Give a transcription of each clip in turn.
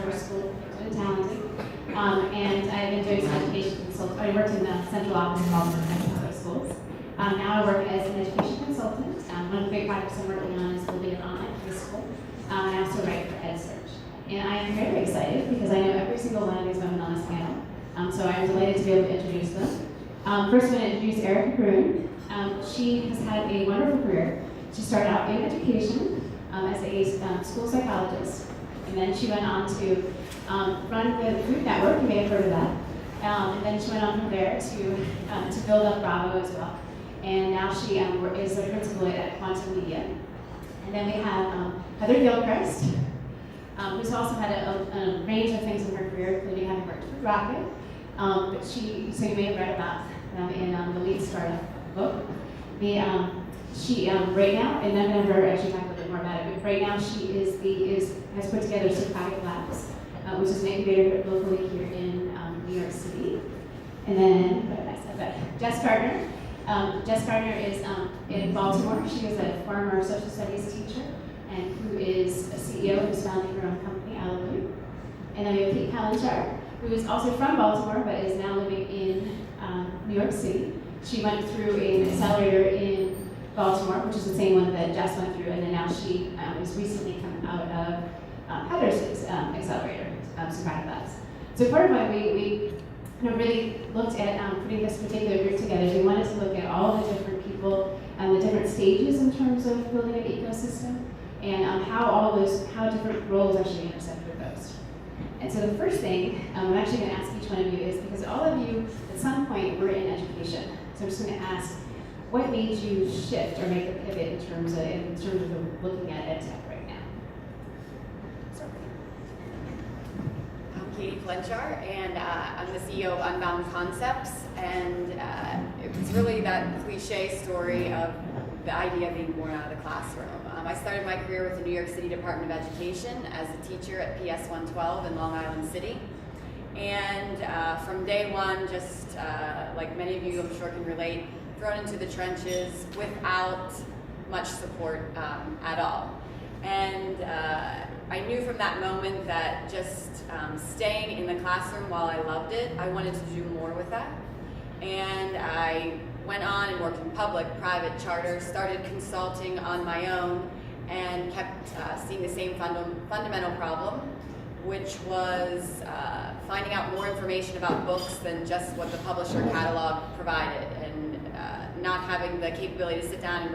charter school, really talented. And I've been doing some education consulting. I worked in the central office of Baltimore public schools. Now I work as an education consultant. One of the big projects I'm working on is building an online preschool. And I also write for EdTech. And I am very excited because I know every single one of these women on this panel. So I'm delighted to be able to introduce them. First, I'm going to introduce Erica Gruen. She has had a wonderful career. She started out in education as a school psychologist, and then she went on to run the Group Network. You may have heard of that. And then she went on from there to build up Bravo as well. And now she is the principal at Quatum Media. And then we have Heather Gilchrist, who's also had a range of things in her career, including having worked with Rocket. But so you may have read about them in the Lead Startup book. She right now, and I'm going to actually talk a little bit more about it, but right now she has put together Socratic Labs, which is an incubator locally here in New York City. And then, what did I say about Jess Gartner? Jess Gartner is in Baltimore. She is a former social studies teacher and who is a CEO who's founding her own company, Allovue. And then we have Pete Palenscar, who is also from Baltimore but is now living in New York City. She went through an accelerator in Baltimore, which is the same one that Jess went through, and then now she is recently come out of Heather's accelerator, Socratic Labs. So part of why we really looked at putting this particular group together is we wanted to look at all the different people and the different stages in terms of building an ecosystem, and how different roles actually intersect with those. And so the first thing I'm actually going to ask each one of you is, because all of you at some point were in education, so I'm just going to ask, what made you shift or make a pivot in terms of looking at EdTech right now? I'm Katie Palenscar, and I'm the CEO of Unbound Concepts, and it was really that cliche story of the idea being born out of the classroom. I started my career with the New York City Department of Education as a teacher at PS 112 in Long Island City. And from day one, just like many of you I'm sure can relate, thrown into the trenches without much support at all. And I knew from that moment that just staying in the classroom while I loved it, I wanted to do more with that. And I went on and worked in public, private, charter, started consulting on my own, and kept seeing the same fundamental problem, which was finding out more information about books than just what the publisher catalog provided, and not having the capability to sit down and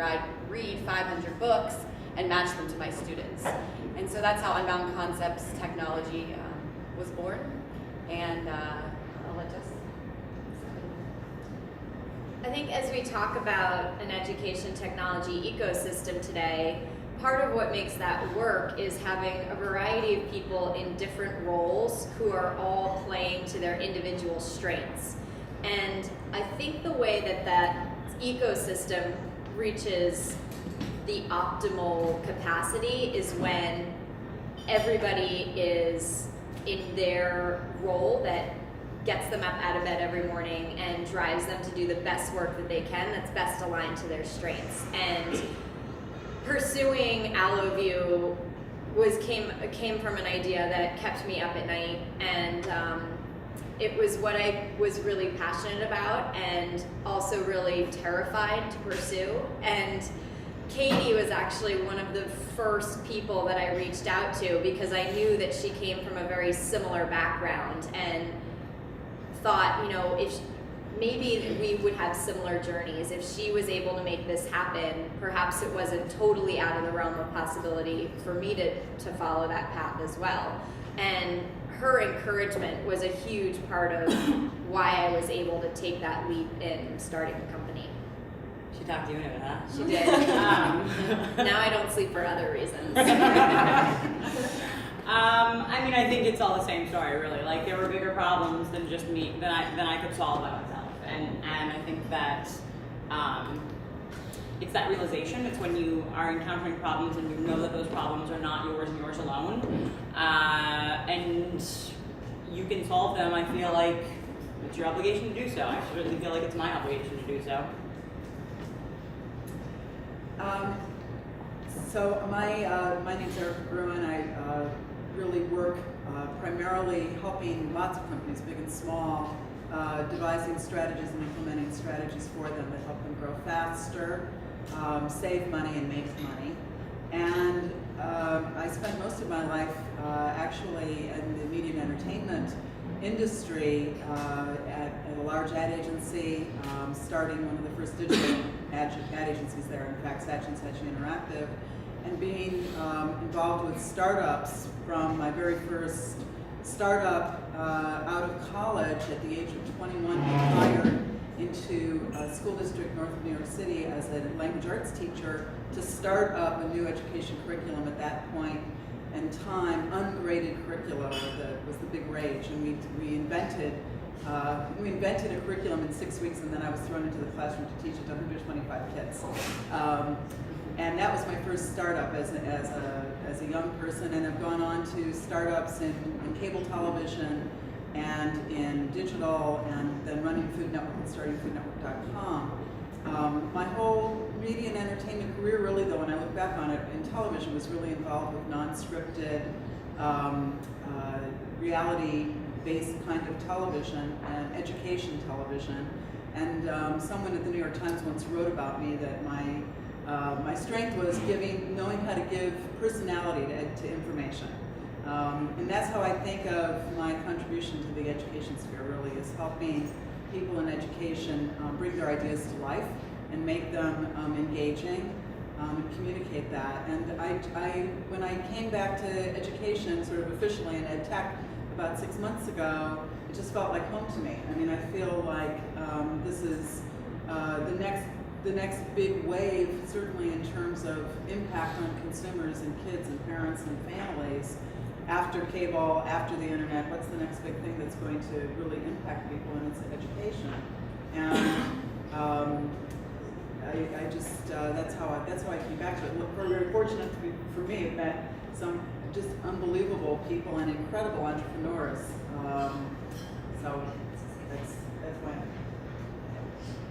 read 500 books and match them to my students. And so that's how Unbound Concepts technology was born. And I'll let Jess. I think as we talk about an education technology ecosystem today, part of what makes that work is having a variety of people in different roles who are all playing to their individual strengths. And I think the way that that ecosystem reaches the optimal capacity is when everybody is in their role that gets them up out of bed every morning and drives them to do the best work that they can that's best aligned to their strengths. And pursuing Allovue came from an idea that kept me up at night, and it was what I was really passionate about and also really terrified to pursue. And Katie was actually one of the first people that I reached out to because I knew that she came from a very similar background and thought, if maybe we would have similar journeys. If she was able to make this happen, perhaps it wasn't totally out of the realm of possibility for me to follow that path as well. And her encouragement was a huge part of why I was able to take that leap in starting the company. She talked you into it, huh? She did. Now I don't sleep for other reasons. I think it's all the same story, really. Like, there were bigger problems than just me, than I could solve by myself. And I think that it's that realization. It's when you are encountering problems and you know that those problems are not yours and yours alone. And you can solve them. I feel like it's your obligation to do so. I certainly feel like it's my obligation to do so. So my name's Erica Gruen. I really work primarily helping lots of companies, big and small, devising strategies and implementing strategies for them that help them grow faster, save money, and make money. And I spent most of my life actually in the media and entertainment industry at a large ad agency, starting one of the first digital ad agencies there, in fact, Saatchi & Interactive, and being involved with startups from my very first startup out of college at the age of 21, hired into a school district north of New York City as a language arts teacher to start up a new education curriculum at that point in time. Ungraded curricula was the big rage, and we invented a curriculum in 6 weeks, and then I was thrown into the classroom to teach it to 125 kids. And that was my first startup as a young person, and I've gone on to startups in cable television and in digital, and then running Food Network and starting foodnetwork.com. My whole media and entertainment career, really, though, when I look back on it, in television was really involved with non-scripted, reality-based kind of television and education television. And someone at the New York Times once wrote about me that my strength was knowing how to give personality to information. And that's how I think of my contribution to the education sphere, really, is helping people in education bring their ideas to life and make them engaging and communicate that. And when I came back to education, sort of officially in EdTech about 6 months ago, it just felt like home to me. I mean, I feel like this is the next big wave, certainly in terms of impact on consumers and kids and parents and families. After cable, after the internet, what's the next big thing that's going to really impact people, and it's education. And I just that's how I came back to it. We're very fortunate for me, I've met some just unbelievable people and incredible entrepreneurs. So that's why.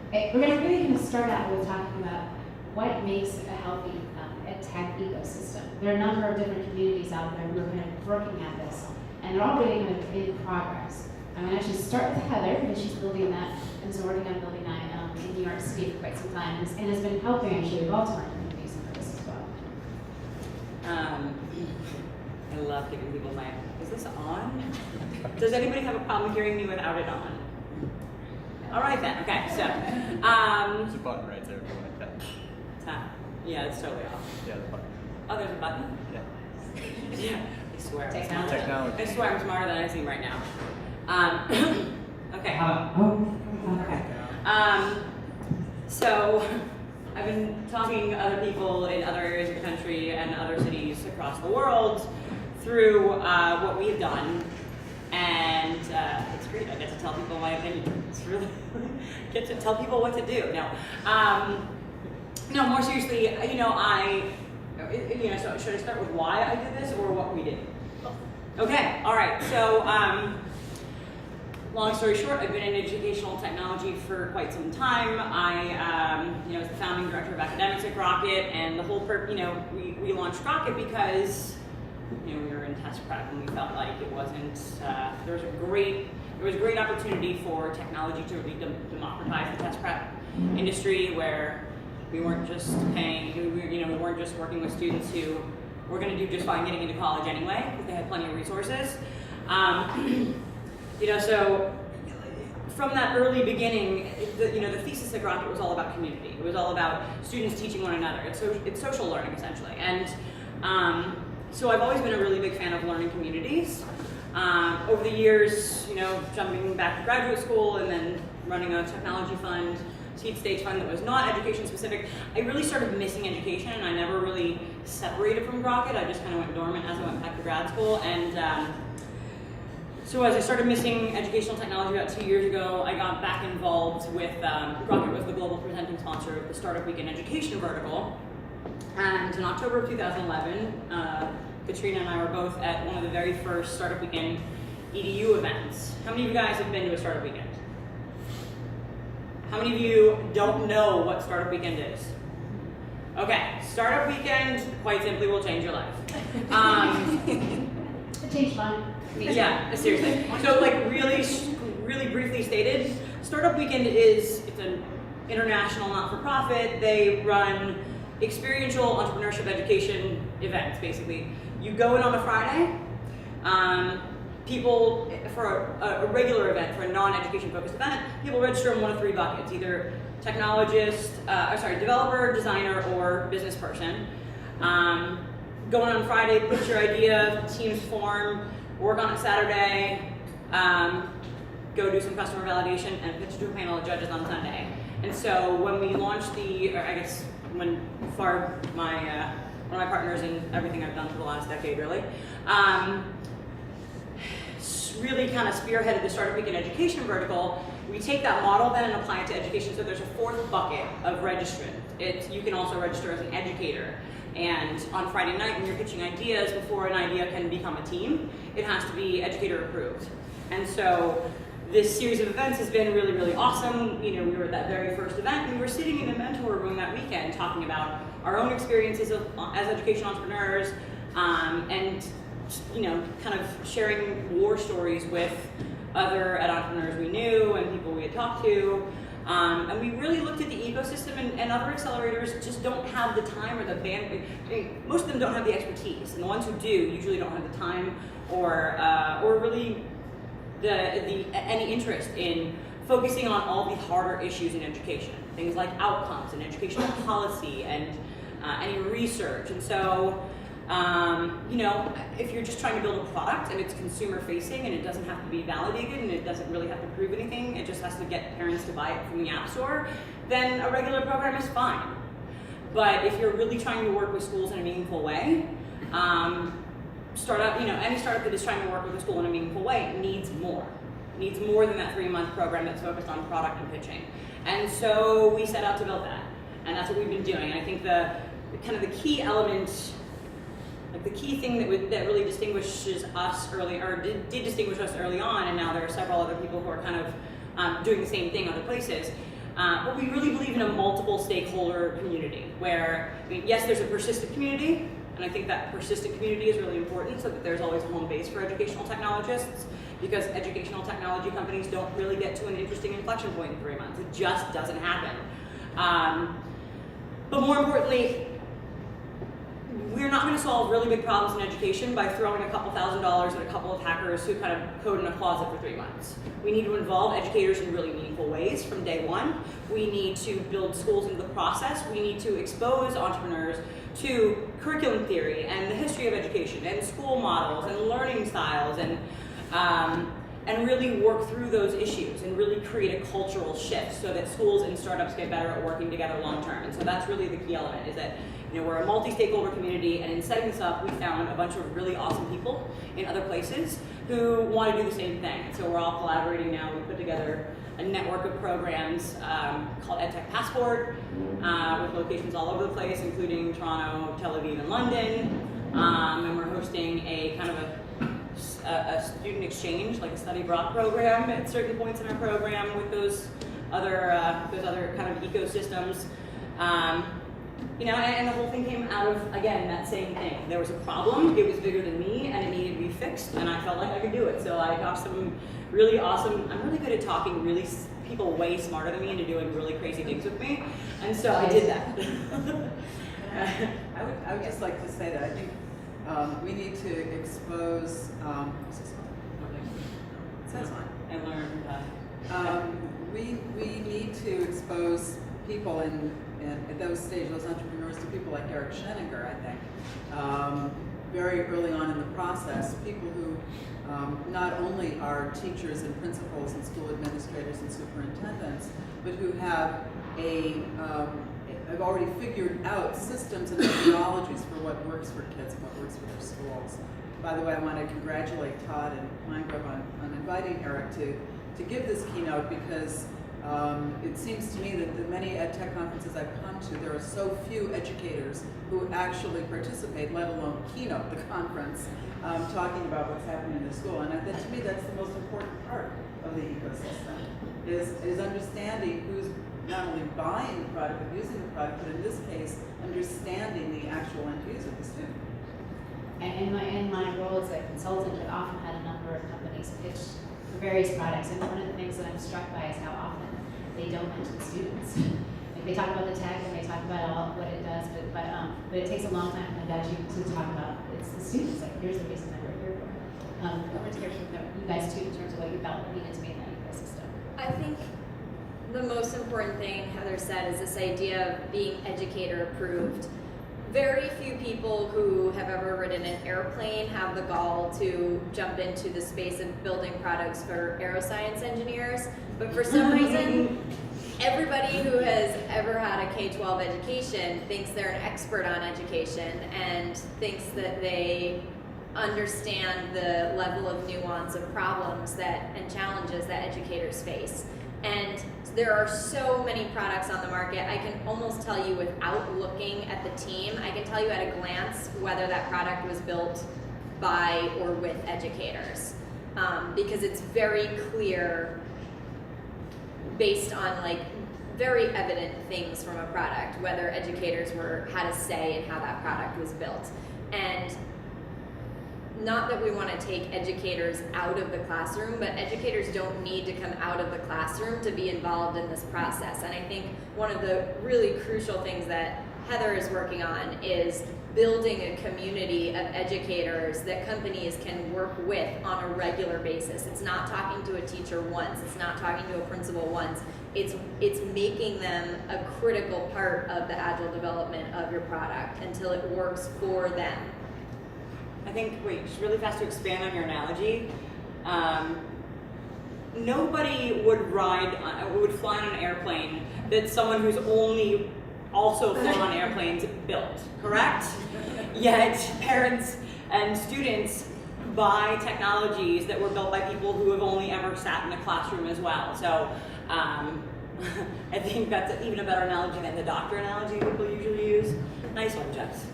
Okay, we're going to start out with talking about what makes a healthy EdTech ecosystem. There are a number of different communities out there who are kind of working at this, and they're all really kind of in progress. I'm going to actually start with Heather, because she's building that, and is working on building that in New York City for quite some time, and has been helping actually Baltimore communities in this as well. I love giving people my. Is this on? Does anybody have a problem hearing me without it on? All right then. Okay, so. There's a button right there if you want to tap. Yeah, it's totally off. Yeah, the button. Oh, there's a button? Yeah. Yeah, I swear. Technology. I swear I'm smarter than I seem right now. Okay. Okay. So I've been talking to other people in other areas of the country and other cities across the world through what we have done. And it's great. I get to tell people my opinion. It's really get to tell people what to do. No, more seriously, so should I start with why I did this or what we did? Okay, all right. So, long story short, I've been in educational technology for quite some time. I, was the founding director of academics at Rocket, and the whole we launched Rocket because we were in test prep and we felt like it wasn't. There was a great opportunity for technology to really democratize the test prep industry, where we weren't just we weren't just working with students who were going to do just fine getting into college anyway, because they had plenty of resources. So from that early beginning, the thesis at Rocket was all about community. It was all about students teaching one another. It's social learning, essentially. And so I've always been a really big fan of learning communities. Over the years, jumping back to graduate school and then running a technology fund, seed stage fund that was not education specific, I really started missing education, and I never really separated from Rocket. I just kind of went dormant as I went back to grad school. And so as I started missing educational technology about 2 years ago, I got back involved with, Rocket was the global presenting sponsor of the Startup Week in Education vertical. And in October of 2011, Katrina and I were both at one of the very first Startup Weekend EDU events. How many of you guys have been to a Startup Weekend? How many of you don't know what Startup Weekend is? Okay, Startup Weekend, quite simply, will change your life. Change fund. Yeah, seriously. So like really briefly stated, Startup Weekend it's an international not-for-profit. They run experiential entrepreneurship education events, basically. You go in on a Friday. People, for a regular event, for a non-education focused event, people register in one of three buckets, either developer, designer, or business person. Go in on Friday, pitch your idea, teams form, work on it Saturday, go do some customer validation, and pitch to a panel of judges on Sunday. And so when we launched when Farb, one of my partners in everything I've done for the last decade, really kind of spearheaded the Startup Weekend education vertical, we take that model then and apply it to education. So there's a fourth bucket of registrant. You can also register as an educator. And on Friday night, when you're pitching ideas, before an idea can become a team, it has to be educator approved. And so this series of events has been really, really awesome. We were at that very first event, and we were sitting in the mentor room that weekend talking about our own experiences as education entrepreneurs, and kind of sharing war stories with other ed entrepreneurs we knew and people we had talked to. And we really looked at the ecosystem, and other accelerators just don't have the time or the bandwidth. Most of them don't have the expertise, and the ones who do usually don't have the time or really any interest in focusing on all the harder issues in education, things like outcomes and educational policy and any research. And so, if you're just trying to build a product and it's consumer facing and it doesn't have to be validated and it doesn't really have to prove anything, it just has to get parents to buy it from the App Store, then a regular program is fine. But if you're really trying to work with schools in a meaningful way, any startup that is trying to work with a school in a meaningful way needs more than that 3-month program that's focused on product and pitching. And so we set out to build that, and that's what we've been doing. And I think the key element, the key thing that really distinguishes us did distinguish us early on, and now there are several other people who are kind of doing the same thing other places. But we really believe in a multiple stakeholder community where, yes, there's a persistent community, and I think that persistent community is really important so that there's always a home base for educational technologists, because educational technology companies don't really get to an interesting inflection point in 3 months. It just doesn't happen. But more importantly, we're not going to solve really big problems in education by throwing a couple $1,000s at a couple of hackers who kind of code in a closet for 3 months. We need to involve educators in really meaningful ways from day one. We need to build schools into the process. We need to expose entrepreneurs to curriculum theory and the history of education and school models and learning styles, and really work through those issues and really create a cultural shift so that schools and startups get better at working together long term. And so that's really the key element, is that we're a multi-stakeholder community, and in setting this up, we found a bunch of really awesome people in other places who want to do the same thing. And so we're all collaborating now. We put together a network of programs called EdTech Passport, with locations all over the place, including Toronto, Tel Aviv, and London. And we're hosting a kind of a student exchange, like a study abroad program at certain points in our program with those other kind of ecosystems. And the whole thing came out of, again, that same thing. There was a problem, it was bigger than me, and it needed to be fixed, and I felt like I could do it. So I talked some really awesome, I'm really good at talking people way smarter than me into doing really crazy things with me, and so I did that. I would just like to say that I think we need to expose, And learn. We need to expose people at those stages, those entrepreneurs, to people like Eric Scheninger, I think. Very early on in the process, people who not only are teachers and principals and school administrators and superintendents, but who have have already figured out systems and methodologies for what works for kids and what works for their schools. By the way, I want to congratulate Todd and Mindgrub on inviting Eric to give this keynote, because it seems to me that the many EdTech conferences I've come to, there are so few educators who actually participate, let alone keynote the conference, talking about what's happening in the school. And to me, that's the most important part of the ecosystem, is understanding who's not only buying the product, but using the product, but in this case, understanding the actual end user, the student. and in my role as a consultant, I've often had a number of companies pitch for various products, and one of the things that I'm struck by is how often they don't mention students. Like they talk about the tech and they talk about all what it does, but it takes a long time for them to talk about it's the students. Like here's the reason that we're here for. I wanted to hear from you guys too in terms of what you felt needed to be in that ecosystem. I think the most important thing Heather said is this idea of being educator approved. Very few people who have ever ridden an airplane have the gall to jump into the space of building products for aeroscience engineers, but for some reason, everybody who has ever had a K-12 education thinks they're an expert on education and thinks that they understand the level of nuance of problems and challenges that educators face. And there are so many products on the market. I can almost tell you without looking at the team, I can tell you at a glance whether that product was built by or with educators. Because it's very clear based on like very evident things from a product, whether educators had a say in how that product was built. And not that we want to take educators out of the classroom, but educators don't need to come out of the classroom to be involved in this process. And I think one of the really crucial things that Heather is working on is building a community of educators that companies can work with on a regular basis. It's not talking to a teacher once, it's not talking to a principal once, it's making them a critical part of the agile development of your product until it works for them. I think, just really fast to expand on your analogy. Nobody would fly on an airplane that someone who's only also flown on airplanes built, correct? Yet parents and students buy technologies that were built by people who have only ever sat in a classroom as well. So I think that's even a better analogy than the doctor analogy people usually use. Nice one, Jess.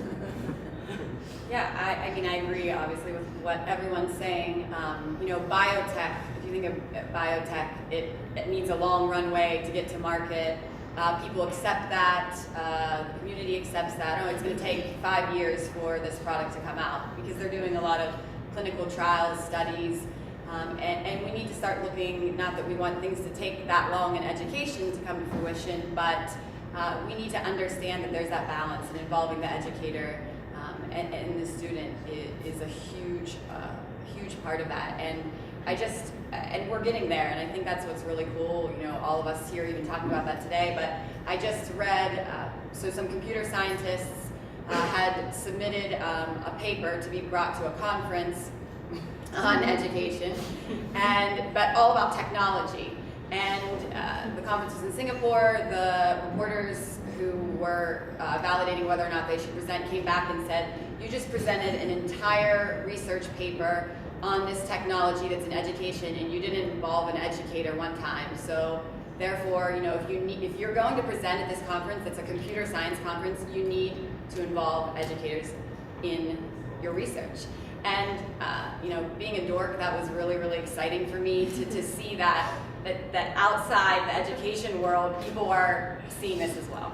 Yeah, I mean, I agree, obviously, with what everyone's saying. Biotech, if you think of biotech, it needs a long runway to get to market. People accept that, the community accepts that. Oh, it's going to take 5 years for this product to come out because they're doing a lot of clinical trials, studies, and we need to start looking, not that we want things to take that long in education to come to fruition, but we need to understand that there's that balance, and involving the educator and the student is a huge part of that. And we're getting there, and I think that's what's really cool. All of us here even talking about that today, but I just read, so some computer scientists had submitted a paper to be brought to a conference on education, but all about technology. And the conference was in Singapore. The reporters who were validating whether or not they should present came back and said, you just presented an entire research paper on this technology that's in education, and you didn't involve an educator one time. So therefore, if you're going to present at this conference, that's a computer science conference, you need to involve educators in your research. And being a dork, that was really, really exciting for me to see that outside the education world, people are seeing this as well.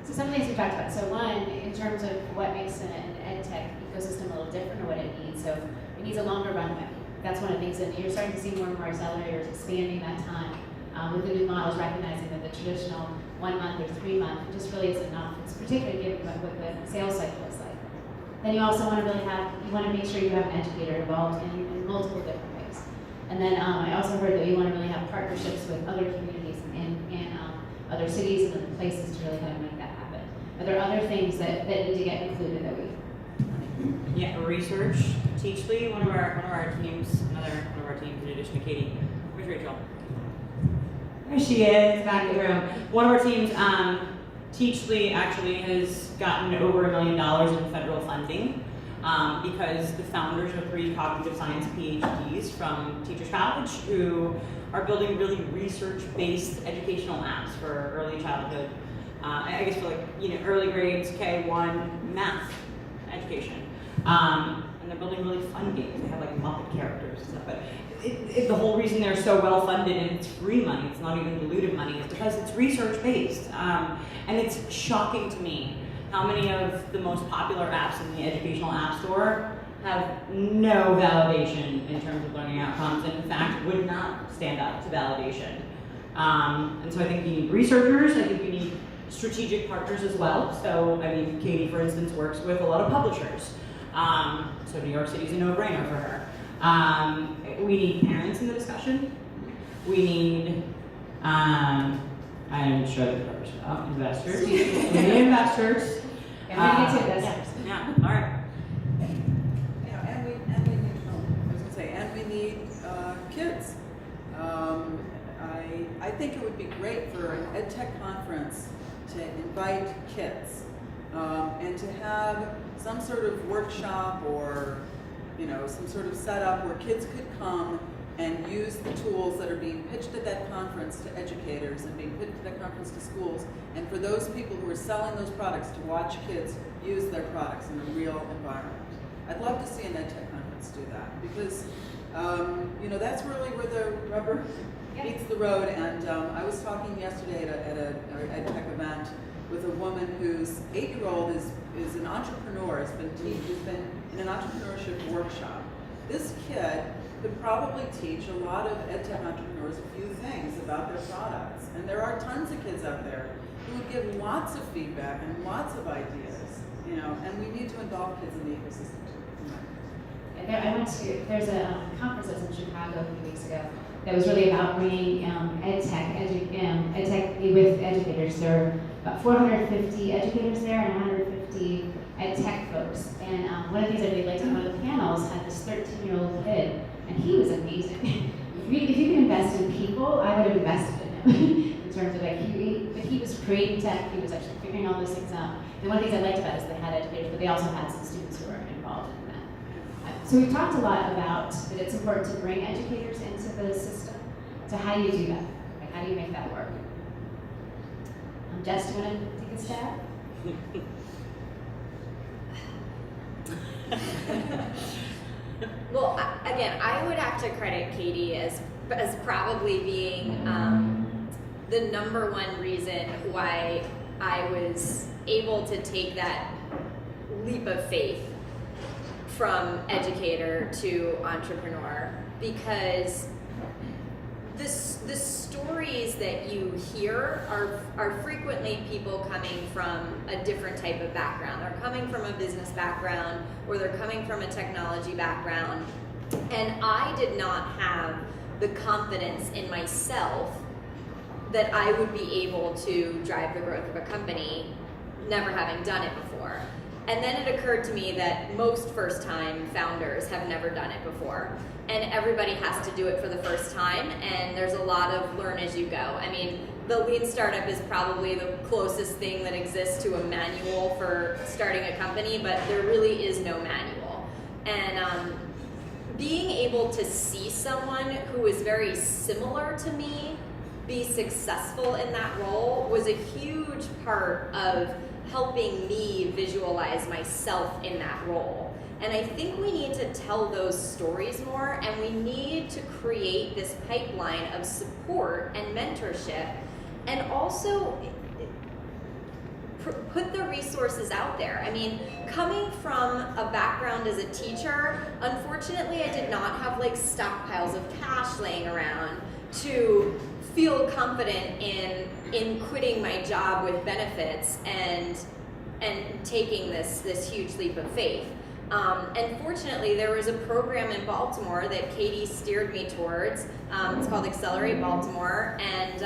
So some things we talked about. So one, in terms of what makes an EdTech ecosystem a little different or what it needs. So it needs a longer runway. That's one of the things that you're starting to see more and more accelerators expanding that time with the new models, recognizing that the traditional 1 month or 3 month just really isn't enough. It's particularly given what the sales cycle is like. Then you also want to make sure you have an educator involved in multiple different ways. And then I also heard that you want to really have partnerships with other communities and other cities and other places to really kind of make that happen. Are there other things that need to get included that we? Yeah, research. Teachly, one of our teams, another one of our teams in addition to Katie. Where's Rachel? There she is, back in the room. One of our teams, Teachly, actually has gotten over $1 million in federal funding because the founders are 3 cognitive science PhDs from Teachers College who are building really research-based educational apps for early childhood. I guess for early grades, K1 math education. And they're building really fun games. They have Muppet characters and stuff. But the whole reason they're so well funded and it's free money, it's not even dilutive money, is because it's research based. And it's shocking to me how many of the most popular apps in the educational app store have no validation in terms of learning outcomes, and in fact would not stand up to validation. And so I think you need researchers, I think you need strategic partners as well. So, I mean, Katie, for instance, works with a lot of publishers. So New York City's a no-brainer for her. We need parents in the discussion. We need, I'm sure the numbers are investors. We need investors. And we get to investors. Yeah, all right. Yeah, and we need, I was gonna say, and we need kids. I think it would be great for an EdTech conference to invite kids and to have some sort of workshop or, you know, some sort of setup where kids could come and use the tools that are being pitched at that conference to educators and being pitched at that conference to schools, and for those people who are selling those products to watch kids use their products in a real environment. I'd love to see an EdTech conference do that because, you know, that's really where the rubber meets the road. And I was talking yesterday at an EdTech event with a woman whose 8-year-old is an entrepreneur, has been in an entrepreneurship workshop. This kid could probably teach a lot of EdTech entrepreneurs a few things about their products. And there are tons of kids out there who would give lots of feedback and lots of ideas, you know, and we need to involve kids in the ecosystem too. There's a conference that was in Chicago a few weeks ago that was really about bringing EdTech with educators. There were about 450 educators there and 150 EdTech folks. And one of the things I really liked on one of the panels had this 13-year-old kid, and he was amazing. If you can invest in people, I would have invested in him in terms of like he was creating tech, he was actually figuring all those things out. And one of the things I liked about it is they had educators, but they also had some students who were involved in that. So we've talked a lot about that it's important to bring educators into the system. So how do you do that? Like, how do you make that work? Jess, do you want to take a stab? Well, again, I would have to credit Katie as probably being the number one reason why I was able to take that leap of faith from educator to entrepreneur, because the stories that you hear are frequently people coming from a different type of background. They're coming from a business background, or they're coming from a technology background. And I did not have the confidence in myself that I would be able to drive the growth of a company, never having done it before. And then it occurred to me that most first-time founders have never done it before. And everybody has to do it for the first time, and there's a lot of learn as you go. I mean, the Lean Startup is probably the closest thing that exists to a manual for starting a company, but there really is no manual. And being able to see someone who is very similar to me be successful in that role was a huge part of helping me visualize myself in that role. And I think we need to tell those stories more, and we need to create this pipeline of support and mentorship, and also put the resources out there. I mean, coming from a background as a teacher, unfortunately I did not have like stockpiles of cash laying around to feel confident in quitting my job with benefits and taking this huge leap of faith. And fortunately, there was a program in Baltimore that Katie steered me towards. It's called Accelerate Baltimore, and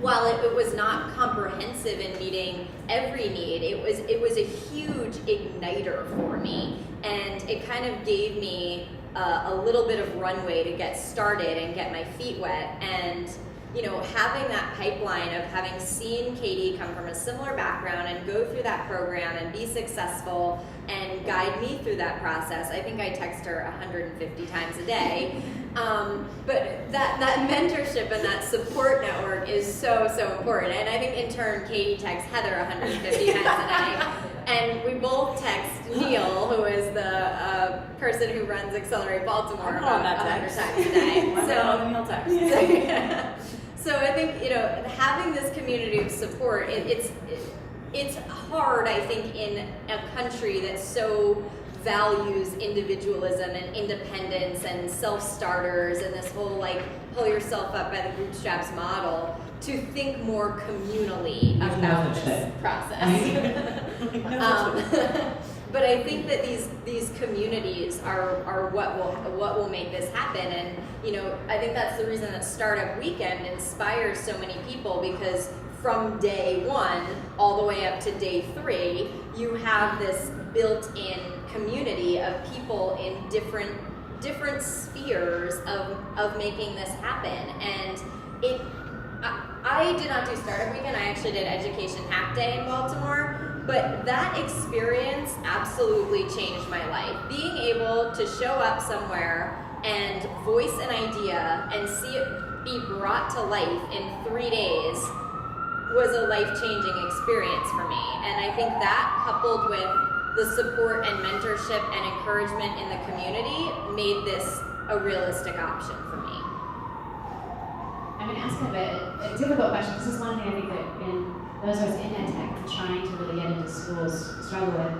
while it was not comprehensive in meeting every need, it was a huge igniter for me, and it kind of gave me a little bit of runway to get started and get my feet wet. And you know, having that pipeline of having seen Katie come from a similar background and go through that program and be successful and guide me through that process. I think I text her 150 times a day. But that mentorship and that support network is so important. And I think in turn, Katie texts Heather 150 times a day. And we both text Neil, who is the person who runs Accelerate Baltimore, about 100 times a day. So I think, you know, having this community of support, it's hard, I think, in a country that so values individualism and independence and self-starters and this whole like pull yourself up by the bootstraps model to think more communally about this process. But I think that these communities are what will make this happen, and you know, I think that's the reason that Startup Weekend inspires so many people, because from day one all the way up to day 3, you have this built-in community of people in different spheres of making this happen. And I did not do Startup Weekend, I actually did Education Hack Day in Baltimore, but that experience absolutely changed my life. Being able to show up somewhere and voice an idea and see it be brought to life in 3 days was a life-changing experience for me. And I think that, coupled with the support and mentorship and encouragement in the community, made this a realistic option for me. I'm going to ask a difficult question. This is one thing I think that those of us in EdTech are trying to really get into schools struggle with.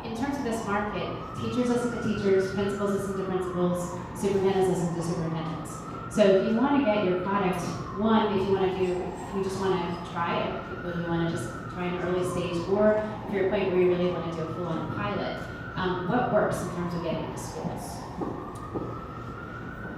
In terms of this market, teachers listen to teachers, principals listen to principals, superintendents listen to superintendents. So if you want to get your product, one, if you just want to try it, if you want to just try an early stage, or if you're at a point where you really want to do a full-on pilot, what works in terms of getting into schools?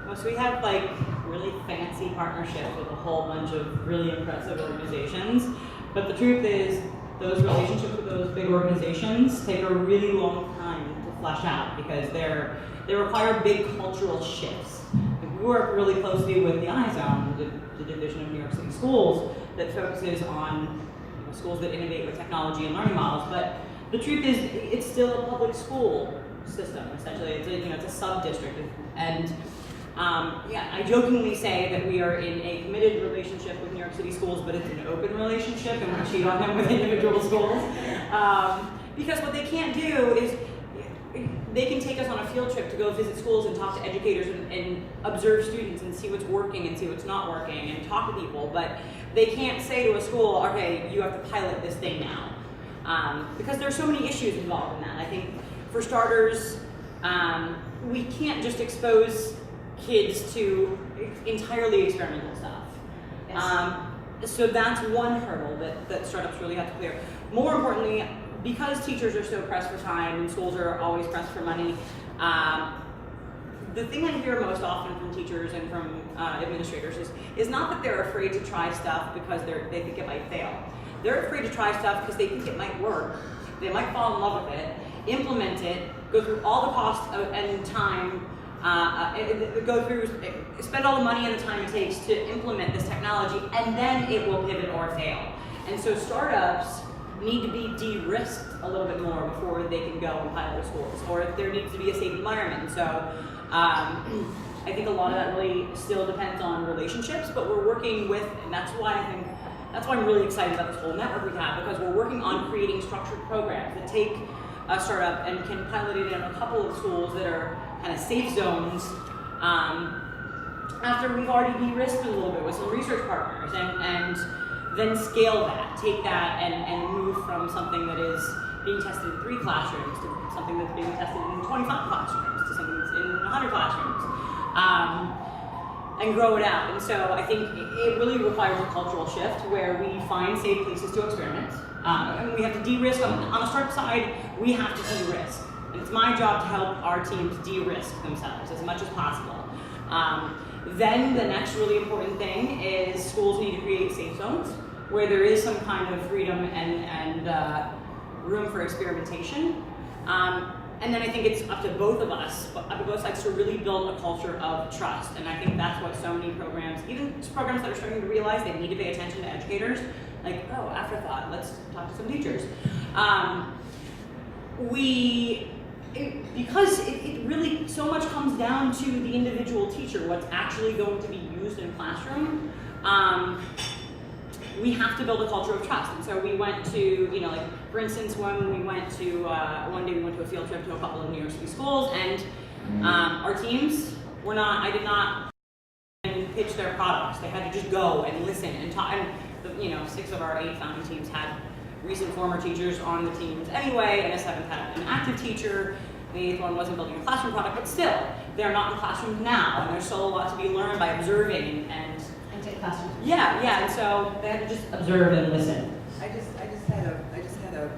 Well, so we have like really fancy partnerships with a whole bunch of really impressive organizations, but the truth is those relationships with those big organizations take a really long time to flesh out, because they require big cultural shifts. We work really closely with the iZone, the division of New York City Schools that focuses on schools that innovate with technology and learning models, but the truth is it's still a public school system, essentially. It's a sub-district, and I jokingly say that we are in a committed relationship with New York City Schools, but it's an open relationship, and we cheat on them with individual schools. Because what they can't do is, they can take us on a field trip to go visit schools and talk to educators and observe students and see what's working and see what's not working and talk to people, but they can't say to a school, okay, you have to pilot this thing now. Because there's so many issues involved in that. I think, for starters, we can't just expose kids to entirely experimental stuff. Yes. So that's one hurdle that startups really have to clear. More importantly, because teachers are so pressed for time and schools are always pressed for money, the thing I hear most often from teachers and from administrators is not that they're afraid to try stuff because they think it might fail. They're afraid to try stuff because they think it might work. They might fall in love with it, implement it, go through all the cost and time, spend all the money and the time it takes to implement this technology, and then it will pivot or fail. And so startups need to be de-risked a little bit more before they can go and pilot with schools, or there needs to be a safe environment. So I think a lot of that really still depends on relationships, but we're working with, and that's why I'm really excited about this whole network we have, because we're working on creating structured programs that take a startup and can pilot it in a couple of schools that are kind of safe zones, after we've already de-risked a little bit with some research partners, and then scale that, take that and move from something that is being tested in 3 classrooms to something that's being tested in 25 classrooms to something that's in 100 classrooms, and grow it out. And so I think it really requires a cultural shift where we find safe places to experiment. And we have to de-risk. On the startup side, we have to de-risk. And it's my job to help our teams de-risk themselves as much as possible. Then the next really important thing is schools need to create safe zones where there is some kind of freedom and room for experimentation. And then I think it's up to both of us, up to both sides, to really build a culture of trust. And I think that's what so many programs, even programs that are starting to realize they need to pay attention to educators, like, oh, afterthought, let's talk to some teachers. Because it really so much comes down to the individual teacher, what's actually going to be used in a classroom, we have to build a culture of trust. And so we went to, like, for instance, when we went to, one day we went to a field trip to a couple of New York City schools, and our teams were not, I did not pitch their products. They had to just go and listen and talk. And 6 of our 8 founding teams had recent former teachers on the teams anyway, and this haven't had an active teacher. The 8th one wasn't building a classroom product, but still, they're not in classrooms now, and there's still a lot to be learned by observing and Into classroom. yeah, and so they have to just observe and listen. I just had a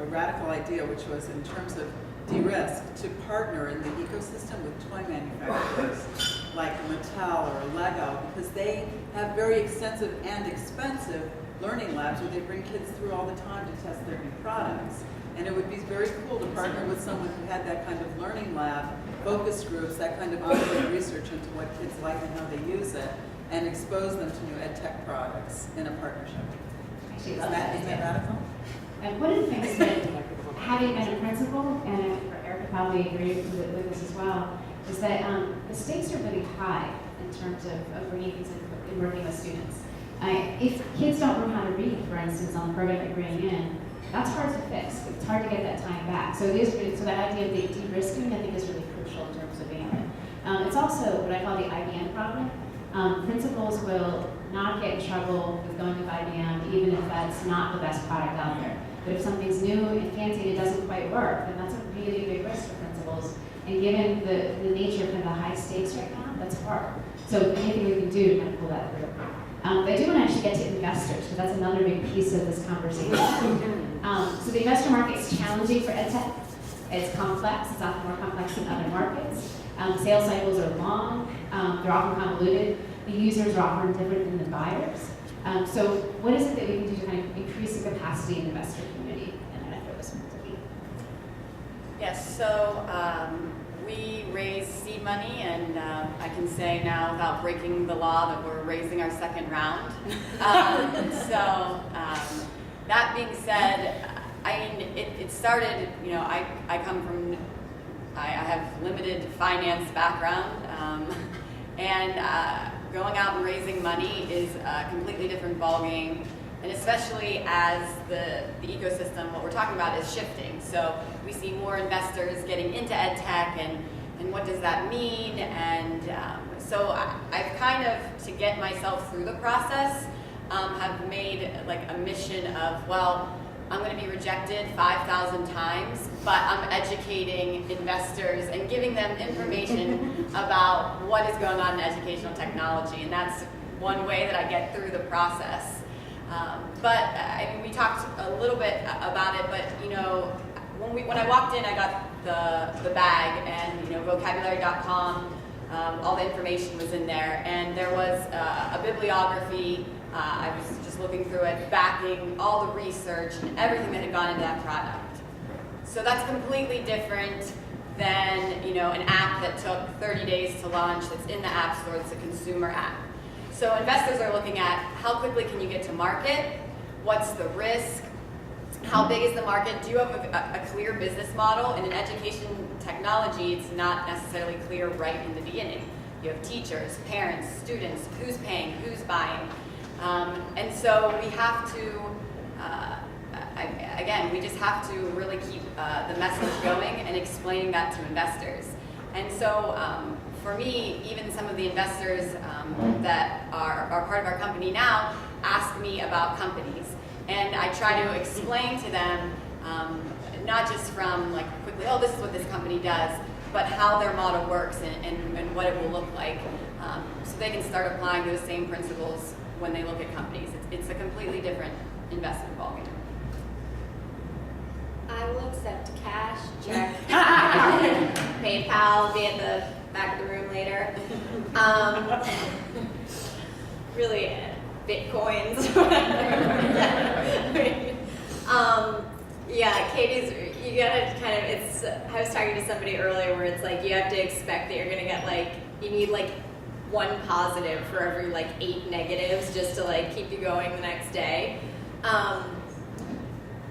radical idea, which was in terms of de-risk, to partner in the ecosystem with toy manufacturers like Mattel or Lego, because they have very extensive and expensive learning labs where they bring kids through all the time to test their new products. And it would be very cool to partner with someone who had that kind of learning lab, focus groups, that kind of ongoing research into what kids like and how they use it, and expose them to new EdTech products in a partnership. Actually, Isn't that radical? And one of the things that, having been a principal, and Erica probably agreed with this as well, is that the stakes are really high in terms of bringing things in working with students. If kids don't learn how to read, for instance, on the program that you're bringing in, that's hard to fix. It's hard to get that time back. So so that idea of the de-risking, I think, is really crucial in terms of being it. It's also what I call the IBM problem. Principals will not get in trouble with going with IBM, even if that's not the best product out there. But if something's new and fancy and it doesn't quite work, then that's a really big risk for principals. And given the nature of kind of the high stakes right now, that's hard. So anything we can do to kind of pull that through. I do want to actually get to investors, because that's another big piece of this conversation. So the investor market is challenging for EdTech. It's complex. It's often more complex than other markets. Sales cycles are long. They're often convoluted. The users are often different than the buyers. So what is it that we can do to kind of increase the capacity in the investor community? And I'm going to throw this one to Pete. Yes, so we raise seed money, and I can say now without breaking the law that we're raising our second round. That being said, I mean, it started, you know, I come from, I have limited finance background, and going out and raising money is a completely different ballgame, and especially as the ecosystem, what we're talking about, is shifting. So we see more investors getting into EdTech, and what does that mean? And so I've kind of, to get myself through the process, have made like a mission of, well, I'm going to be rejected 5,000 times, but I'm educating investors and giving them information about what is going on in educational technology, and that's one way that I get through the process. But I mean, we talked a little bit about it, but you know, when I walked in, I got the bag, and you know, vocabulary.com, all the information was in there, and there was a bibliography. I was just looking through it, backing all the research and everything that had gone into that product. So that's completely different than, you know, an app that took 30 days to launch that's in the App Store. It's a consumer app. So investors are looking at how quickly can you get to market, what's the risk, how big is the market, do you have a clear business model? In an education technology, it's not necessarily clear right in the beginning. You have teachers, parents, students, who's paying, who's buying. And so we have to, again, we just have to really keep the message going and explaining that to investors. And so for me, even some of the investors that are part of our company now ask me about companies. And I try to explain to them, not just from like quickly, oh, this is what this company does, but how their model works and what it will look like. So they can start applying those same principles when they look at companies. It's a completely different investment ballgame. I will accept cash, check, PayPal, be at the back of the room later. Really, Bitcoins. Yeah, Katie's, you gotta kind of, I was talking to somebody earlier where it's like, you have to expect that you're gonna get like, you need like one positive for every like 8 negatives just to like keep you going the next day.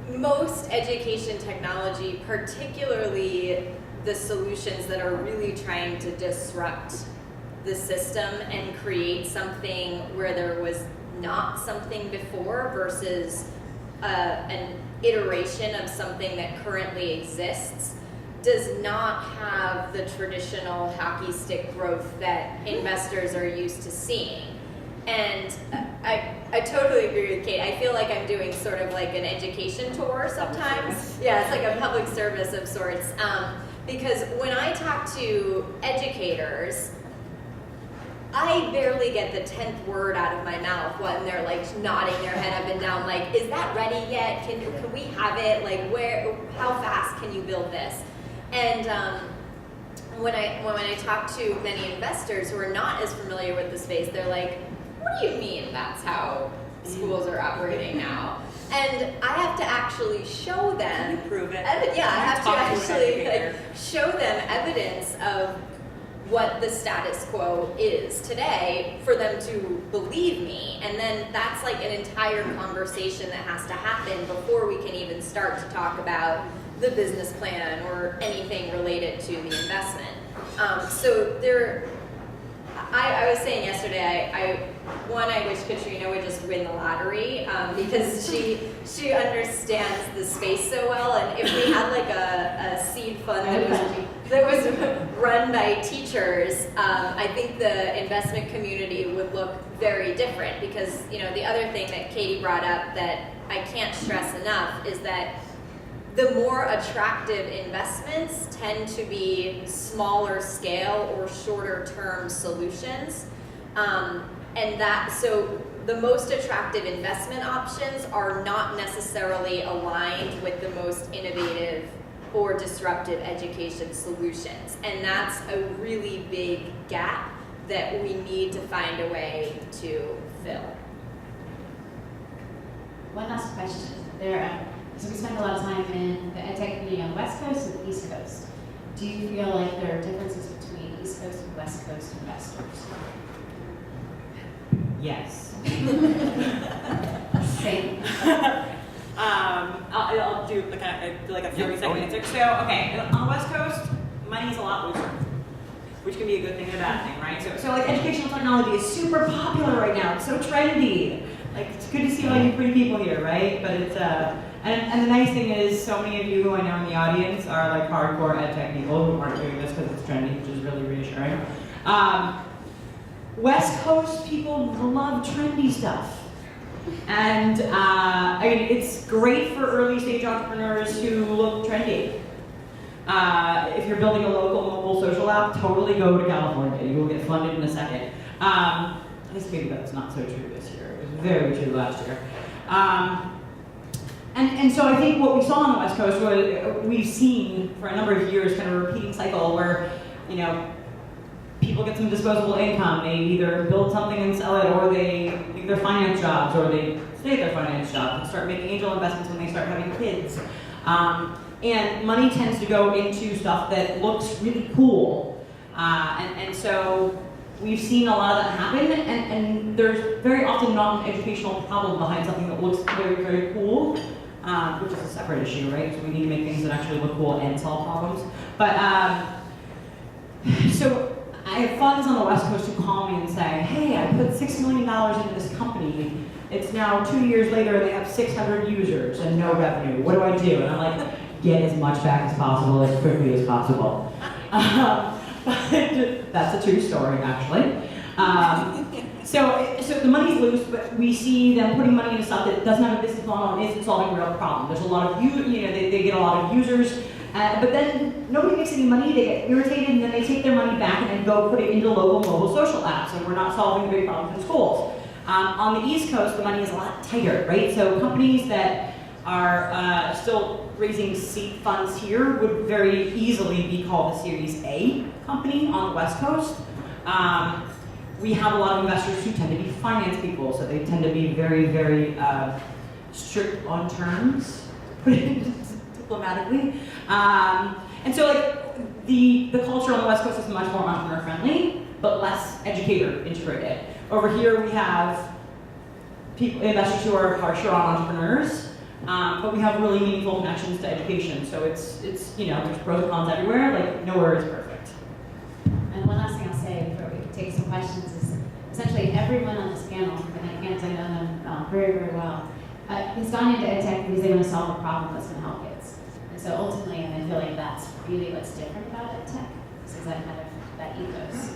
Most education technology, particularly the solutions that are really trying to disrupt the system and create something where there was not something before versus an iteration of something that currently exists, does not have the traditional hockey stick growth that investors are used to seeing. And I totally agree with Kate. I feel like I'm doing sort of like an education tour sometimes. Yeah, it's like a public service of sorts. Because when I talk to educators, I barely get the 10th word out of my mouth when they're like nodding their head up and down, like, is that ready yet? Can we have it? Like, how fast can you build this? And when I talk to many investors who are not as familiar with the space, they're like, what do you mean that's how schools are operating now? And I have to actually show them. You prove it. Yeah, I have to Talk to an actually educator. show them evidence of what the status quo is today for them to believe me. And then that's like an entire conversation that has to happen before we can even start to talk about the business plan or anything related to the investment. So I was saying yesterday, I wish Katrina would just win the lottery because she understands the space so well. And if we had like a seed fund that was run by teachers, I think the investment community would look very different. Because the other thing that Katie brought up that I can't stress enough is that the more attractive investments tend to be smaller scale or shorter term solutions. So the most attractive investment options are not necessarily aligned with the most innovative or disruptive education solutions. And that's a really big gap that we need to find a way to fill. One last question. So we spend a lot of time in the EdTech community on the West Coast and the East Coast. Do you feel like there are differences between East Coast and West Coast investors? Yes. Same. I'll do like a 30-second answer. So, okay, on the West Coast, money is a lot looser, which can be a good thing and a bad thing, right? So like educational technology is super popular right now. It's so trendy. Like, it's good to see all you pretty people here, right? But it's and the nice thing is, so many of you who I know in the audience are like hardcore EdTech people who aren't doing this because it's trendy, which is really reassuring. West Coast people love trendy stuff. And it's great for early stage entrepreneurs who look trendy. If you're building a local mobile social app, totally go to California. You will get funded in a second. I guess maybe that's not so true this year. It was very true last year. And so I think what we saw on the West Coast was we've seen for a number of years kind of a repeating cycle where, people get some disposable income. They either build something and sell it, or they leave their finance jobs, or they stay at their finance jobs and start making angel investments when they start having kids. And money tends to go into stuff that looks really cool. And so we've seen a lot of that happen, and there's very often not an educational problem behind something that looks very, very cool, which is a separate issue, right? So we need to make things that actually look cool and solve problems. But so I have funds on the West Coast who call me and say, hey, I put $6 million into this company. It's now 2 years later and they have 600 users and no revenue. What do I do? And I'm like, get as much back as possible, as quickly as possible. But that's a true story, actually. So the money's loose, but we see them putting money into stuff that doesn't have a business model and isn't solving a real problem. There's a lot of they get a lot of users, but then nobody makes any money. They get irritated, and then they take their money back and then go put it into local mobile social apps, and we're not solving the big problems in schools. On the East Coast, the money is a lot tighter, right? So companies that are still raising seed funds here would very easily be called a Series A company on the West Coast. We have a lot of investors who tend to be finance people, so they tend to be very, very strict on terms, to put it diplomatically. And so like the culture on the West Coast is much more entrepreneur friendly, but less educator integrated. Over here we have investors who are harsher on entrepreneurs, but we have really meaningful connections to education. So it's there's pros and cons everywhere. Like nowhere is perfect. And one last thing I'll say before we take some questions is essentially everyone on this panel, and I can't say I know them very, very well, has gone into EdTech because they want to solve a problem that's going to help kids. And so ultimately, I feel like that's really what's different about EdTech, is that kind of that ethos.